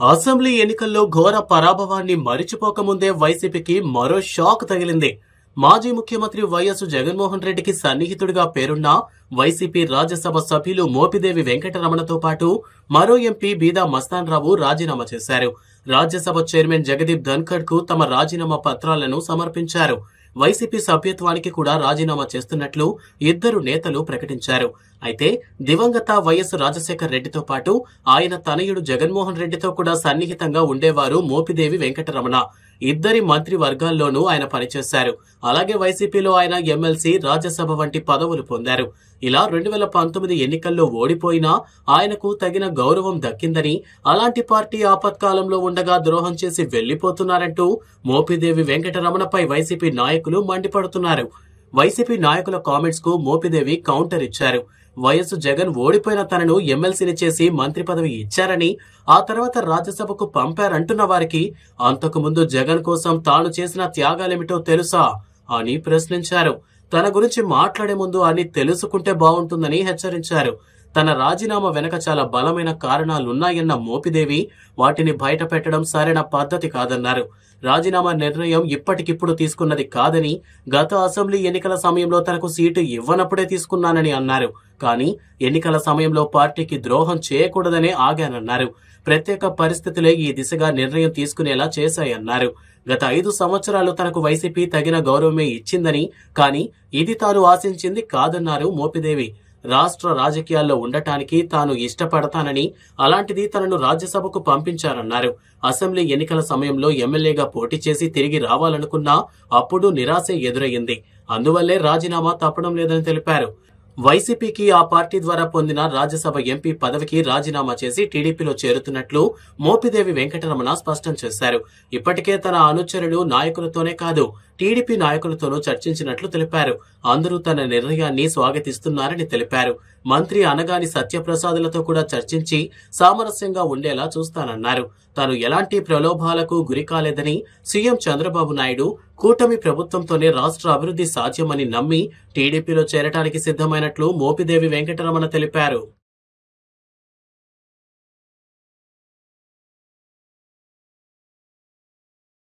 Assembly ఎన్నికల్లో ఘోర పరాభవాన్ని మరిచిపోకముందే వైసీపీకి మరో షాక్ తగిలింది. మాజీ ముఖ్యమంత్రి వైఎస్ జగన్మోహన్ రెడ్డికి సన్నిహితుడిగా పేరున్న వైసీపీ రాజ్యసభ సభ్యులు మోపిదేవి వెంకటరమణతో పాటు మరో ఎంపీ బీదా మస్తాన్ రావు రాజీనామా చేశారు. రాజ్యసభ చైర్మన్ జగదీప్ ధన్ఖడ్ కు తమ రాజీనామా పత్రాలను సమర్పించారు. వైసీపీ సభ్యత్వానికి కూడా రాజీనామా చేస్తున్నట్లు ఇద్దరు నేతలు ప్రకటించారు. అయితే దివంగత వైఎస్ రాజశేఖర్ రెడ్డితో పాటు ఆయన తనయుడు జగన్మోహన్ రెడ్డితో కూడా సన్నిహితంగా ఉండేవారు మోపిదేవి వెంకటరమణ. ఇద్దరి మంత్రి వర్గాల్లోనూ ఆయన పనిచేశారు. అలాగే వైసీపీలో ఆయన ఎమ్మెల్సీ, రాజ్యసభ వంటి పదవులు పొందారు. ఇలా 2019 ఎన్నికల్లో ఓడిపోయినా ఆయనకు తగిన గౌరవం దక్కిందని, అలాంటి పార్టీ ఆపత్కాలంలో ఉండగా ద్రోహం చేసి వెళ్లిపోతున్నారంటూ మోపిదేవి వెంకటరమణపై వైసీపీ నాయకులు మండిపడుతున్నారు. వైసీపీ నాయకుల కామెంట్స్ కు మోపిదేవి కౌంటర్ ఇచ్చారు. వైఎస్ జగన్ ఓడిపోయిన తనను ఎమ్మెల్సీని చేసి మంత్రి పదవి ఇచ్చారని, ఆ తర్వాత రాజ్యసభకు పంపారంటున్న వారికి అంతకుముందు జగన్ కోసం తాను చేసిన త్యాగాలేమిటో తెలుసా అని ప్రశ్నించారు. తన గురించి మాట్లాడే ముందు అన్ని తెలుసుకుంటే బాగుంటుందని హెచ్చరించారు. తన రాజీనామా వెనక చాలా బలమైన కారణాలున్నాయన్న మోపిదేవి వాటిని బయట పెట్టడం సరైన పద్ధతి కాదన్నారు. రాజీనామా నిర్ణయం ఇప్పటికిప్పుడు తీసుకున్నది కాదని, గత అసెంబ్లీ ఎన్నికల సమయంలో తనకు సీటు ఇవ్వనప్పుడే తీసుకున్నానని అన్నారు. కానీ ఎన్నికల సమయంలో పార్టీకి ద్రోహం చేయకూడదనే ఆగానన్నారు. ప్రత్యేక పరిస్థితులే ఈ దిశగా నిర్ణయం తీసుకునేలా చేశాయన్నారు. గత 5 సంవత్సరాలు తనకు వైసీపీ తగిన గౌరవమే ఇచ్చిందని, కానీ ఇది తాను ఆశించింది కాదన్నారు మోపిదేవి. రాష్ట్ర రాజకీయాల్లో ఉండటానికి తాను ఇష్టపడతానని, అలాంటిది తనను రాజ్యసభకు పంపించారన్నారు. అసెంబ్లీ ఎన్నికల సమయంలో ఎమ్మెల్యేగా పోటీ చేసి తిరిగి రావాలనుకున్నా అప్పుడు నిరాశే ఎదురయ్యింది. అందువల్లే రాజీనామా తప్పడం లేదని తెలిపారు. వైసీపీకి ఆ పార్టీ ద్వారా పొందిన రాజ్యసభ ఎంపీ పదవికి రాజీనామా చేసి టీడీపీలో చేరుతున్నట్లు మోపిదేవి వెంకటరమణ స్పష్టం చేశారు. ఇప్పటికే తన అనుచరులు, నాయకులతోనే కాదు టీడీపీ నాయకులతోనూ చర్చించినట్లు తెలిపారు. అందరూ తన నిర్ణయాన్ని స్వాగతిస్తున్నారని తెలిపారు. మంత్రి అనగాని సత్యప్రసాదులతో కూడా చర్చించి సామరస్యంగా ఉండేలా చూస్తానన్నారు. తాను ఎలాంటి ప్రలోభాలకు గురి కాలేదని, సీఎం చంద్రబాబు నాయుడు, కూటమి ప్రభుత్వంతోనే రాష్ట్ర అభివృద్ధి సాధ్యమని నమ్మి టీడీపీలో చేరటానికి సిద్ధమైనట్లు మోపిదేవి వెంకటరమణ తెలిపారు.